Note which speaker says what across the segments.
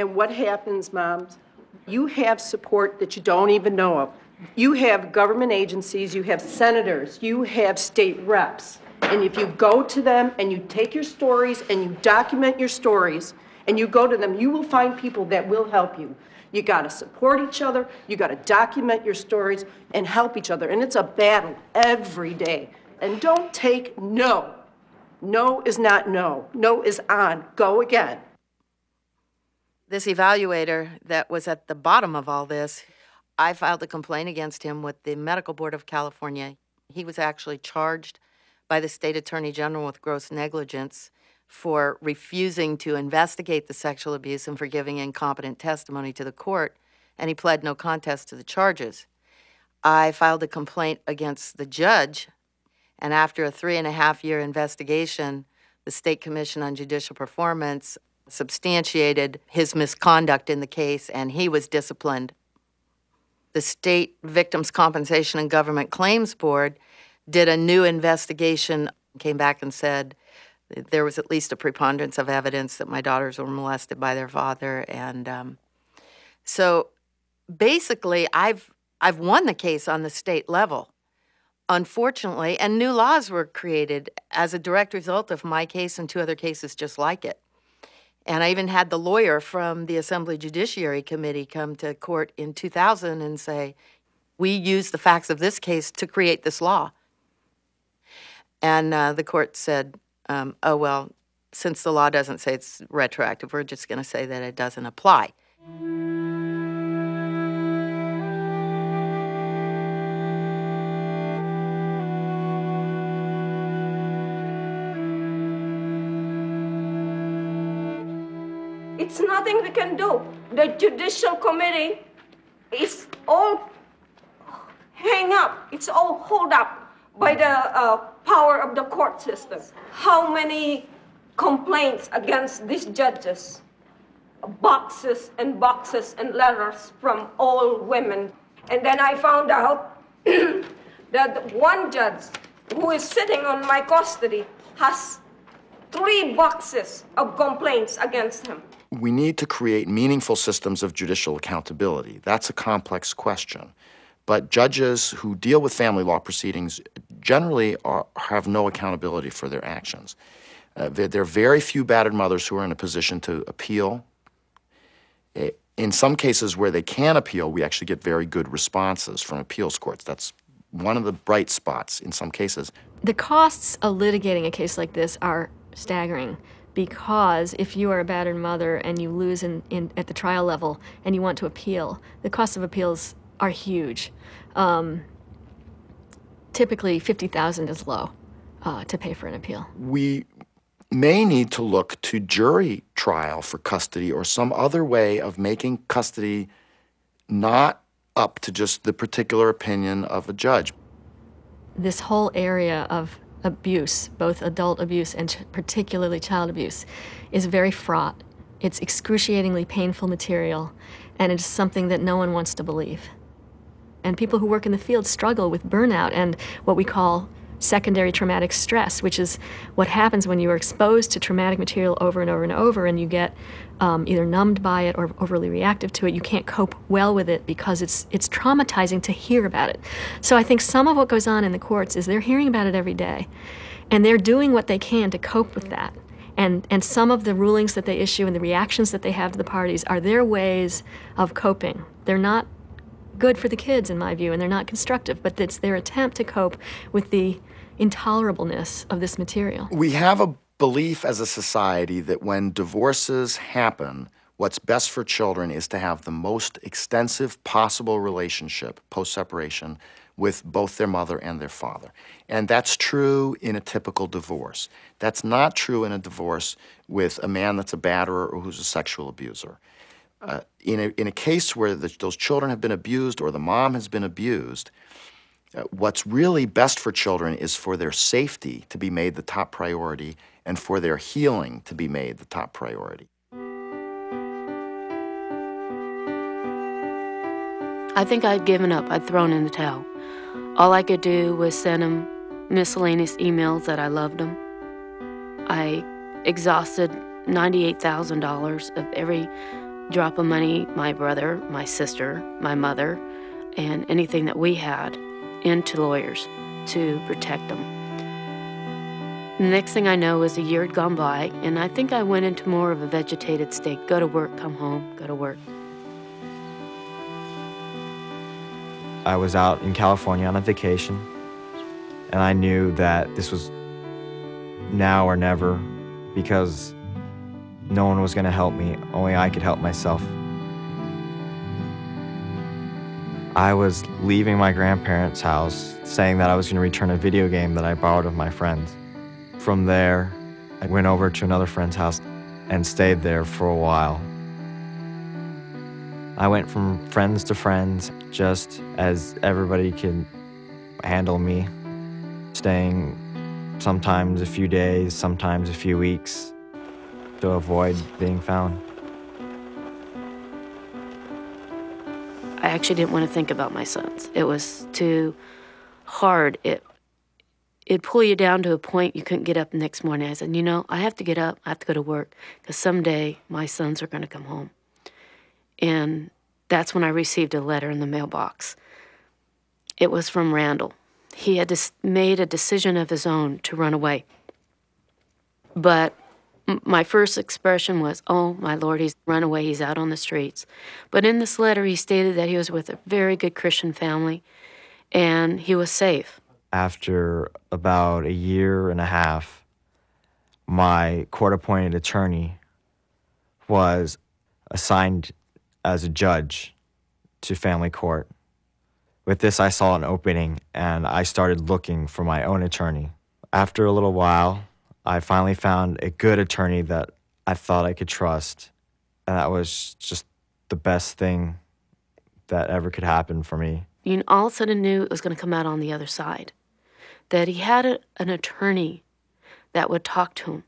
Speaker 1: And what happens, moms? You have support that you don't even know of. You have government agencies, you have senators, you have state reps. And if you go to them and you take your stories and you document your stories and you go to them, you will find people that will help you. You got to support each other, you got to document your stories and help each other. And it's a battle every day. And don't take no. No is not no. No is on. Go again.
Speaker 2: This evaluator that was at the bottom of all this, I filed a complaint against him with the Medical Board of California. He was actually charged by the state attorney general with gross negligence for refusing to investigate the sexual abuse and for giving incompetent testimony to the court, and he pled no contest to the charges. I filed a complaint against the judge, and after a 3.5-year investigation, the State Commission on Judicial Performance substantiated his misconduct in the case, and he was disciplined. The State Victims' Compensation and Government Claims Board did a new investigation, came back and said there was at least a preponderance of evidence that my daughters were molested by their father. And so basically, I've won the case on the state level, unfortunately, and new laws were created as a direct result of my case and 2 other cases just like it. And I even had the lawyer from the Assembly Judiciary Committee come to court in 2000 and say, we used the facts of this case to create this law. And the court said, oh, well, since the law doesn't say it's retroactive, we're just going to say that it doesn't apply.
Speaker 3: It's nothing we can do. The Judicial Committee is all hang up. It's all hold up by the power of the court system. How many complaints against these judges? Boxes and boxes and letters from all women. And then I found out that one judge who is sitting on my custody has 3 boxes of complaints against him.
Speaker 4: We need to create meaningful systems of judicial accountability. That's a complex question. But judges who deal with family law proceedings generally have no accountability for their actions. There are very few battered mothers who are in a position to appeal. In some cases where they can appeal, we actually get very good responses from appeals courts. That's one of the bright spots in some cases.
Speaker 5: The costs of litigating a case like this are staggering, because if you are a battered mother and you lose at the trial level and you want to appeal, the cost of appeals are huge. Typically, $50,000 is low to pay for an appeal.
Speaker 4: We may need to look to jury trial for custody or some other way of making custody not up to just the particular opinion of a judge.
Speaker 5: This whole area of abuse, both adult abuse and particularly child abuse, is very fraught. It's excruciatingly painful material, and it's something that no one wants to believe. And people who work in the field struggle with burnout and what we call secondary traumatic stress, which is what happens when you are exposed to traumatic material over and over and over, and you get either numbed by it or overly reactive to it. You can't cope well with it because it's traumatizing to hear about it. So I think some of what goes on in the courts is they're hearing about it every day, and they're doing what they can to cope with that. And some of the rulings that they issue and the reactions that they have to the parties are their ways of coping. They're not good for the kids, in my view, and they're not constructive, but it's their attempt to cope with the intolerableness of this material.
Speaker 4: We have a belief as a society that when divorces happen, what's best for children is to have the most extensive possible relationship post-separation with both their mother and their father. And that's true in a typical divorce. That's not true in a divorce with a man that's a batterer or who's a sexual abuser. In a case where those children have been abused or the mom has been abused, what's really best for children is for their safety to be made the top priority and for their healing to be made the top priority.
Speaker 6: I think I'd given up. I'd thrown in the towel. All I could do was send him miscellaneous emails that I loved him. I exhausted $98,000 of every drop of money, my brother, my sister, my mother, and anything that we had into lawyers to protect them. The next thing I know is a year had gone by, and I think I went into more of a vegetated state. Go to work, come home, go to work.
Speaker 7: I was out in California on a vacation, and I knew that this was now or never, because no one was going to help me. Only I could help myself. I was leaving my grandparents' house, saying that I was going to return a video game that I borrowed of my friends. From there, I went over to another friend's house and stayed there for a while. I went from friends to friends, just as everybody could handle me, staying sometimes a few days, sometimes a few weeks, to avoid being found.
Speaker 6: I actually didn't want to think about my sons. It was too hard. It'd pull you down to a point you couldn't get up the next morning. I said, you know, I have to get up, I have to go to work, because someday my sons are going to come home. And that's when I received a letter in the mailbox. It was from Randall. He had made a decision of his own to run away. But my first expression was, oh, my Lord, he's run away, he's out on the streets. But in this letter, he stated that he was with a very good Christian family, and he was safe.
Speaker 7: After about a year and a half, my court-appointed attorney was assigned as a judge to family court. With this, I saw an opening, and I started looking for my own attorney. After a little while, I finally found a good attorney that I thought I could trust, and that was just the best thing that ever could happen for me.
Speaker 6: You all of a sudden knew it was going to come out on the other side, that he had an attorney that would talk to him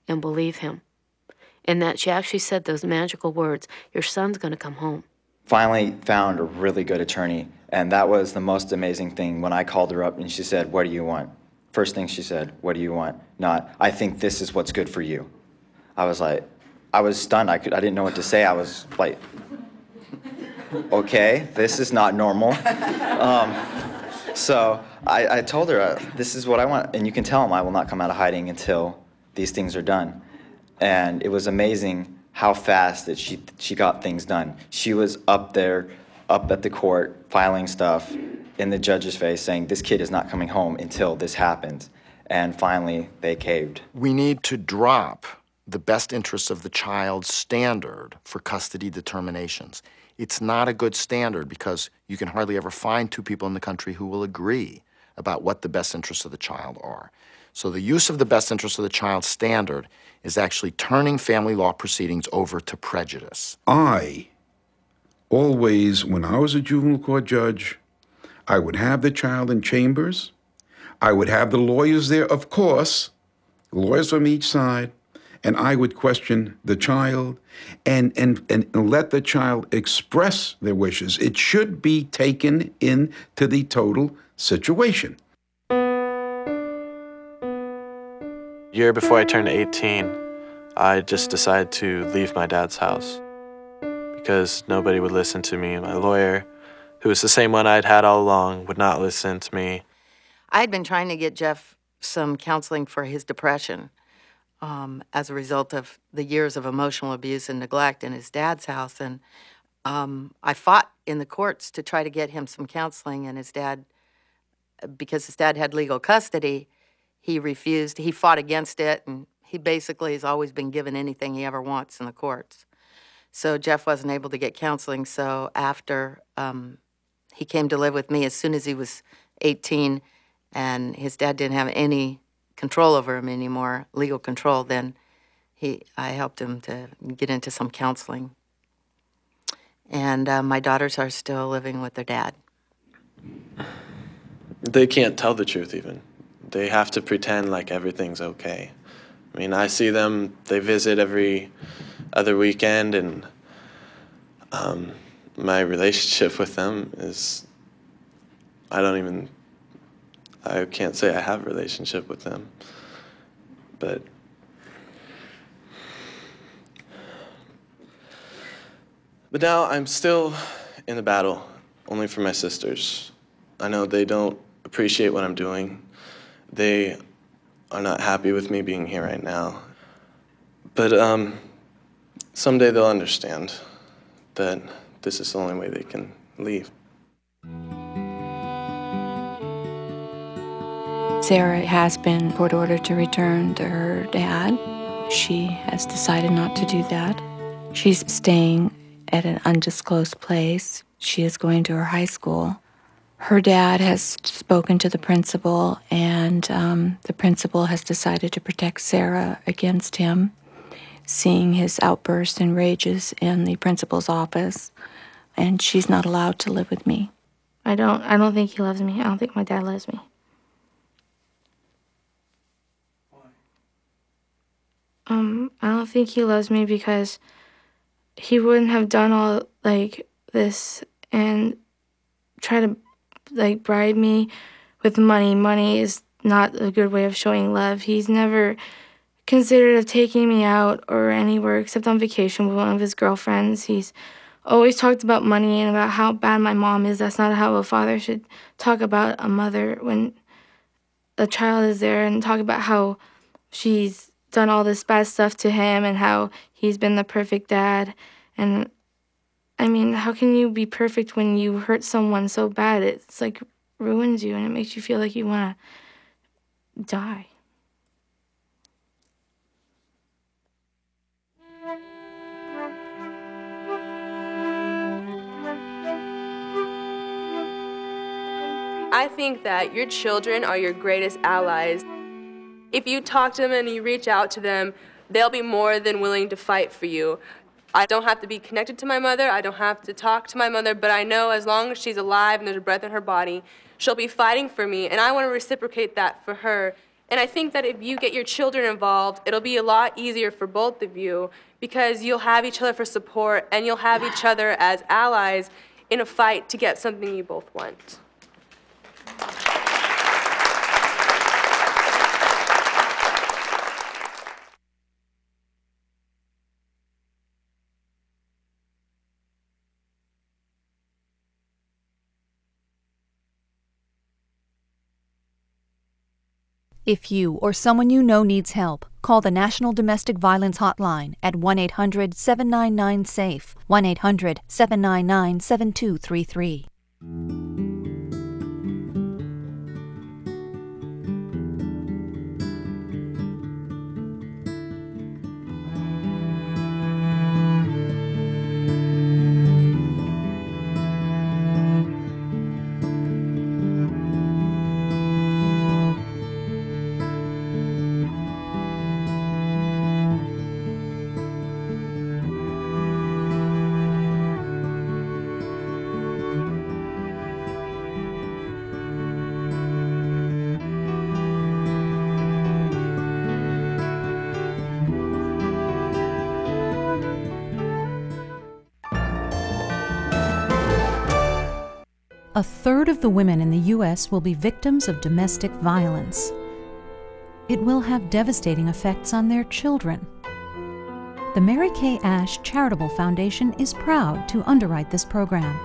Speaker 6: and believe him, and that she actually said those magical words, your son's going to come home.
Speaker 8: Finally found a really good attorney, and that was the most amazing thing when I called her up and she said, what do you want? First thing she said, what do you want? Not, I think this is what's good for you. I was like, I was stunned. I didn't know what to say. I was like, okay, this is not normal. So I told her, this is what I want. And you can tell him I will not come out of hiding until these things are done. And it was amazing how fast that she got things done. She was up there, up at the court, filing stuff in the judge's face, saying, this kid is not coming home until this happens. And finally, they caved.
Speaker 4: We need to drop the best interests of the child standard for custody determinations. It's not a good standard because you can hardly ever find two people in the country who will agree about what the best interests of the child are. So the use of the best interests of the child standard is actually turning family law proceedings over to prejudice.
Speaker 9: I always, when I was a juvenile court judge, I would have the child in chambers. I would have the lawyers there, of course, lawyers from each side, and I would question the child and let the child express their wishes. It should be taken into the total situation.
Speaker 10: A year before I turned 18, I just decided to leave my dad's house because nobody would listen to me. My lawyer, who was the same one I'd had all along, would not listen to me.
Speaker 2: I'd been trying to get Jeff some counseling for his depression as a result of the years of emotional abuse and neglect in his dad's house. And I fought in the courts to try to get him some counseling, and his dad, because his dad had legal custody, he refused. He fought against it, and he basically has always been given anything he ever wants in the courts. So Jeff wasn't able to get counseling. So after he came to live with me as soon as he was 18, and his dad didn't have any control over him anymore, legal control, then I helped him to get into some counseling. And my daughters are still living with their dad.
Speaker 10: They can't tell the truth even. They have to pretend like everything's okay. I mean, I see them, they visit every other weekend, and my relationship with them is, I can't say I have a relationship with them, but But now I'm still in the battle, only for my sisters. I know they don't appreciate what I'm doing. They are not happy with me being here right now. But someday they'll understand that this is the only way they can leave.
Speaker 11: Sarah has been court-ordered to return to her dad. She has decided not to do that. She's staying at an undisclosed place. She is going to her high school. Her dad has spoken to the principal, and the principal has decided to protect Sarah against him, seeing his outbursts and rages in the principal's office, and she's not allowed to live with me.
Speaker 12: I don't think he loves me. I don't think my dad loves me. I don't think he loves me because he wouldn't have done all like this and try to like bribe me with money. Money is not a good way of showing love. He's never considered of taking me out or anywhere except on vacation with one of his girlfriends. He's always talked about money and about how bad my mom is. That's not how a father should talk about a mother when a child is there, and talk about how she's done all this bad stuff to him and how he's been the perfect dad. And I mean, how can you be perfect when you hurt someone so bad? It's like ruins you and it makes you feel like you want to die.
Speaker 13: I think that your children are your greatest allies. If you talk to them and you reach out to them, they'll be more than willing to fight for you. I don't have to be connected to my mother, I don't have to talk to my mother, but I know as long as she's alive and there's a breath in her body, she'll be fighting for me, and I want to reciprocate that for her. And I think that if you get your children involved, it'll be a lot easier for both of you because you'll have each other for support and you'll have each other as allies in a fight to get something you both want.
Speaker 14: If you or someone you know needs help, call the National Domestic Violence Hotline at 1-800-799-SAFE, 1-800-799-7233. A third of the women in the U.S. will be victims of domestic violence. It will have devastating effects on their children. The Mary Kay Ash Charitable Foundation is proud to underwrite this program.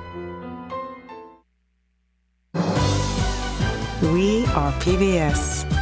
Speaker 15: We are PBS.